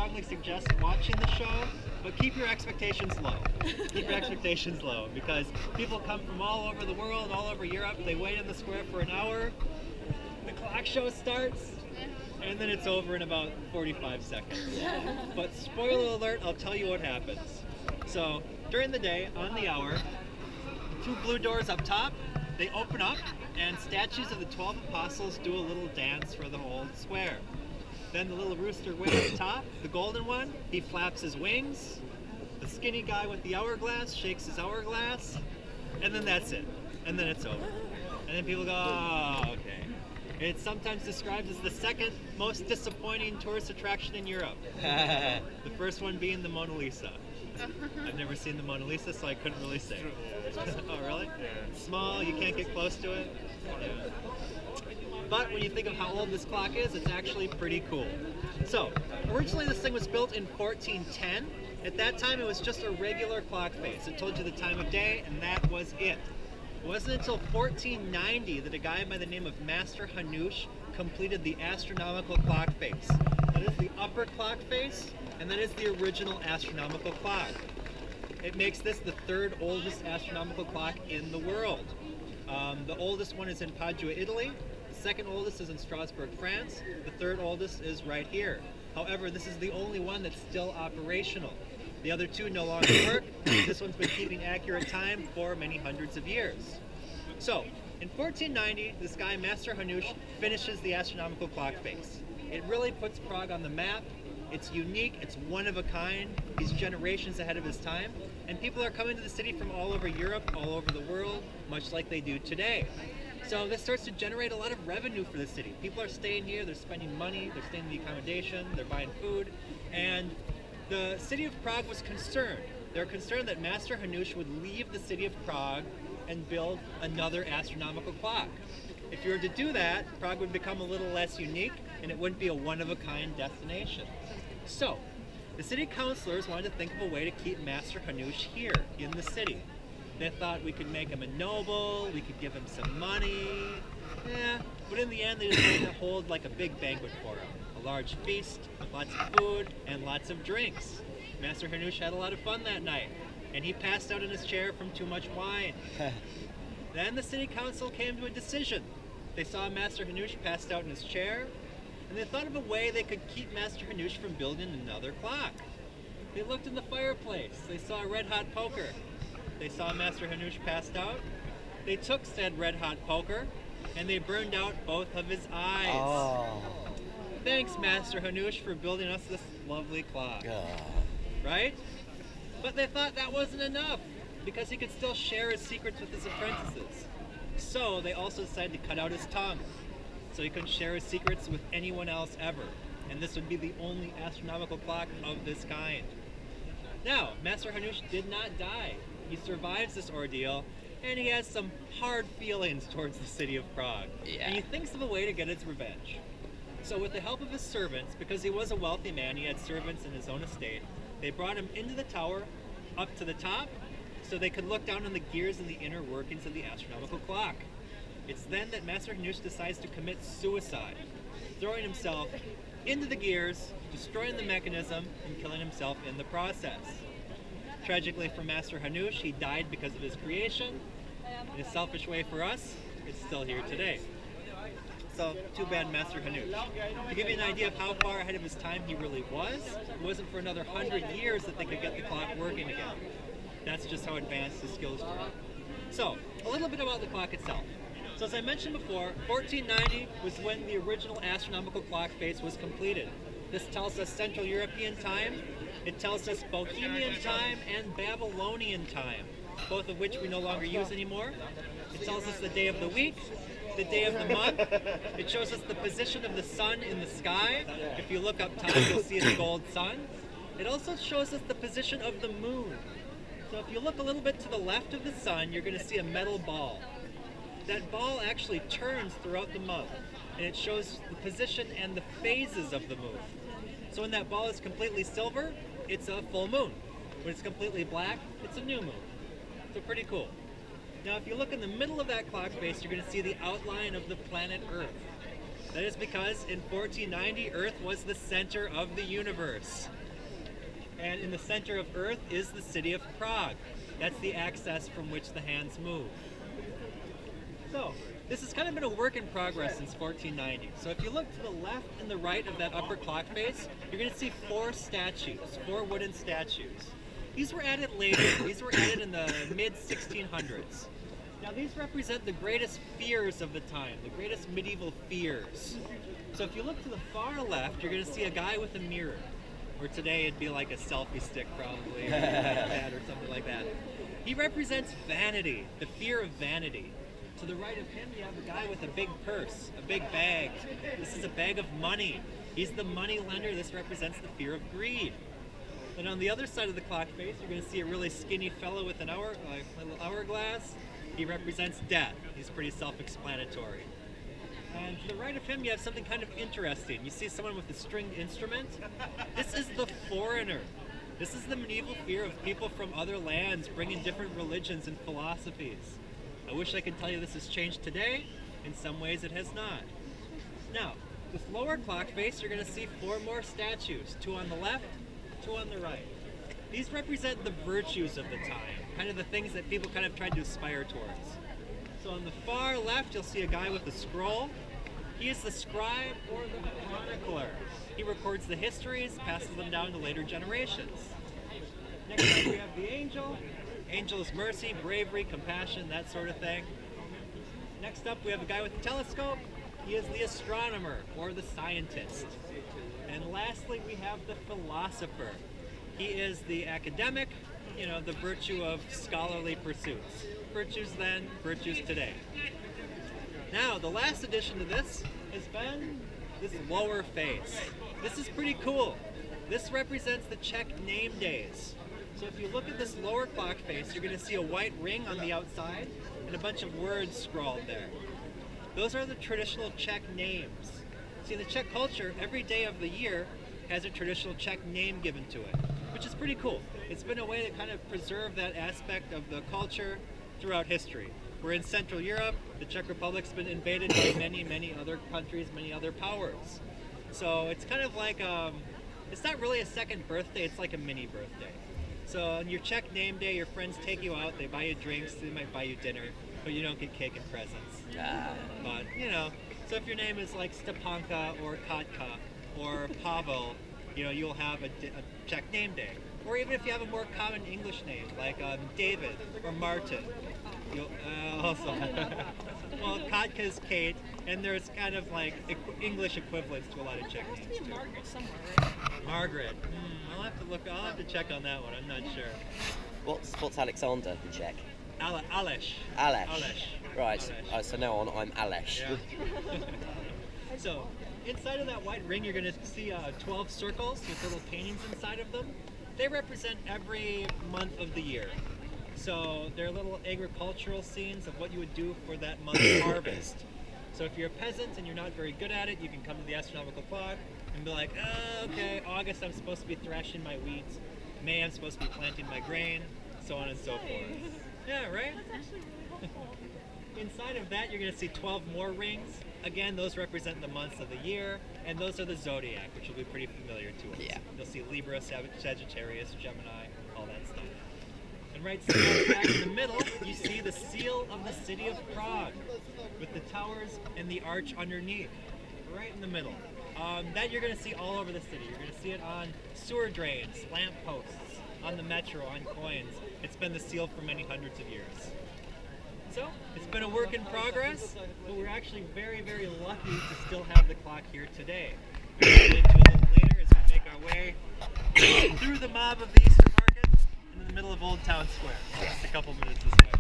strongly suggest watching the show, but keep your expectations low. Keep your expectations low, because people come from all over the world, all over Europe. They wait in the square for an hour. The clock show starts, and then it's over in about 45 seconds. But spoiler alert, I'll tell you what happens. So during the day, on the hour, 2 blue doors up top, they open up, and statues of the 12 apostles do a little dance for the whole square. Then the little rooster way at the top, the golden one, he flaps his wings. The skinny guy with the hourglass shakes his hourglass, and then that's it. And then it's over. And then people go, oh, okay. It's sometimes described as the second most disappointing tourist attraction in Europe. The first one being the Mona Lisa. I've never seen the Mona Lisa, so I couldn't really say. Oh, really? Yeah. Small, you can't get close to it. Yeah. But when you think of how old this clock is, it's actually pretty cool. So, originally this thing was built in 1410. At that time, it was just a regular clock face. It told you the time of day, and that was it. It wasn't until 1490 that a guy by the name of Master Hanush completed the astronomical clock face. That is the upper clock face, and that is the original astronomical clock. It makes this the 3rd oldest astronomical clock in the world. The oldest one is in Padua, Italy. The 2nd oldest is in Strasbourg, France. The 3rd oldest is right here. However, this is the only one that's still operational. The other 2 no longer work. This one's been keeping accurate time for many hundreds of years. So, in 1490, this guy, Master Hanush, finishes the astronomical clock face. It really puts Prague on the map. It's unique, it's one of a kind. He's generations ahead of his time. And people are coming to the city from all over Europe, all over the world, much like they do today. So this starts to generate a lot of revenue for the city. People are staying here, they're spending money, they're staying in the accommodation, they're buying food, and the city of Prague was concerned. They're concerned that Master Hanush would leave the city of Prague and build another astronomical clock. If you were to do that, Prague would become a little less unique, and it wouldn't be a one-of-a-kind destination. So, the city councilors wanted to think of a way to keep Master Hanush here in the city. They thought we could make him a noble, we could give him some money, but in the end they decided to hold like a big banquet for him. A large feast, lots of food, and lots of drinks. Master Hanush had a lot of fun that night, and he passed out in his chair from too much wine. Then the city council came to a decision. They saw Master Hanush passed out in his chair, and they thought of a way they could keep Master Hanush from building another clock. They looked in the fireplace, they saw a red-hot poker. They saw Master Hanush passed out. They took said red-hot poker, and they burned out both of his eyes. Oh. Thanks, Master Hanush, for building us this lovely clock. Right? But they thought that wasn't enough, because he could still share his secrets with his apprentices. So they also decided to cut out his tongue, so he couldn't share his secrets with anyone else ever. And this would be the only astronomical clock of this kind. Now, Master Hanush did not die. He survives this ordeal, and he has some hard feelings towards the city of Prague. Yeah. And he thinks of a way to get his revenge. So with the help of his servants, because he was a wealthy man, he had servants in his own estate, they brought him into the tower, up to the top, so they could look down on the gears and the inner workings of the astronomical clock. It's then that Master Hanush decides to commit suicide, throwing himself into the gears, destroying the mechanism, and killing himself in the process. Tragically for Master Hanush, he died because of his creation. In a selfish way for us, it's still here today. So, too bad Master Hanush. To give you an idea of how far ahead of his time he really was, it wasn't for another 100 years that they could get the clock working again. That's just how advanced his skills were. So, a little bit about the clock itself. So as I mentioned before, 1490 was when the original astronomical clock face was completed. This tells us Central European time, it tells us Bohemian time and Babylonian time, both of which we no longer use anymore. It tells us the day of the week, the day of the month. It shows us the position of the sun in the sky. If you look up top, you'll see a gold sun. It also shows us the position of the moon. So if you look a little bit to the left of the sun, you're going to see a metal ball. That ball actually turns throughout the month, and it shows the position and the phases of the moon. So when that ball is completely silver, it's a full moon. When it's completely black, it's a new moon. So pretty cool. Now if you look in the middle of that clock face, you're going to see the outline of the planet Earth. That is because in 1490, Earth was the center of the universe. And in the center of Earth is the city of Prague. That's the axis from which the hands move. So, this has kind of been a work in progress since 1490. So if you look to the left and the right of that upper clock face, you're going to see 4 statues, 4 wooden statues. These were added later. These were added in the mid-1600s. Now these represent the greatest fears of the time, the greatest medieval fears. So if you look to the far left, you're going to see a guy with a mirror. Or today it'd be like a selfie stick probably, or that, or something like that. He represents vanity, the fear of vanity. To the right of him, you have a guy with a big purse, a big bag. This is a bag of money. He's the money lender. This represents the fear of greed. And on the other side of the clock face, you're going to see a really skinny fellow with an little hourglass. He represents death. He's pretty self-explanatory. And to the right of him, you have something kind of interesting. You see someone with a stringed instrument. This is the foreigner. This is the medieval fear of people from other lands bringing different religions and philosophies. I wish I could tell you this has changed today. In some ways it has not. Now, this lower clock face, you're going to see 4 more statues. 2 on the left, 2 on the right. These represent the virtues of the time, kind of the things that people kind of tried to aspire towards. So on the far left, you'll see a guy with a scroll. He is the scribe or the chronicler. He records the histories, passes them down to later generations. Next up, we have the angel. Angel is mercy, bravery, compassion, that sort of thing. Next up, we have a guy with a telescope. He is the astronomer, or the scientist. And lastly, we have the philosopher. He is the academic, the virtue of scholarly pursuits. Virtues then, virtues today. Now, the last addition to this has been this lower face. This is pretty cool. This represents the Czech name days. So if you look at this lower clock face, you're going to see a white ring on the outside and a bunch of words scrawled there. Those are the traditional Czech names. See, in the Czech culture, every day of the year has a traditional Czech name given to it, which is pretty cool. It's been a way to kind of preserve that aspect of the culture throughout history. We're in Central Europe. The Czech Republic's been invaded by many, many other countries, many other powers. So it's kind of like, it's not really a second birthday, it's like a mini birthday. So on your Czech name day, your friends take you out, they buy you drinks, they might buy you dinner, but you don't get cake and presents. But, so if your name is like Stepanka or Katka or Pavel, you'll have a Czech name day. Or even if you have a more common English name, like David or Martin, you'll also well, Katka is Kate, and there's kind of like English equivalents to a lot of Czech names. There's Margaret somewhere, right? Margaret. I'll have to check on that one. I'm not sure. What's Alexander in Czech? Aleš. Right. Aleš. So now on, I'm Aleš. Yeah. So inside of that white ring, you're going to see 12 circles with little paintings inside of them. They represent every month of the year. So they're little agricultural scenes of what you would do for that month's harvest. So if you're a peasant and you're not very good at it, you can come to the astronomical clock and be like, okay, August I'm supposed to be thrashing my wheat, May I'm supposed to be planting my grain, so on and so forth. Yeah, right? That's actually really helpful. Inside of that, you're going to see 12 more rings. Again, those represent the months of the year, and those are the zodiac, which will be pretty familiar to us. Yeah. You'll see Libra, Sagittarius, Gemini, all that stuff. And right smack back in the middle, you see the seal of the city of Prague, with the towers and the arch underneath, right in the middle. That you're going to see all over the city. You're going to see it on sewer drains, lamp posts, on the metro, on coins. It's been the seal for many hundreds of years. So, it's been a work in progress, but we're actually very, very lucky to still have the clock here today. We'll get into a little later as we make our way through the mob of the Easter Market and in the middle of Old Town Square. Just a couple minutes this way.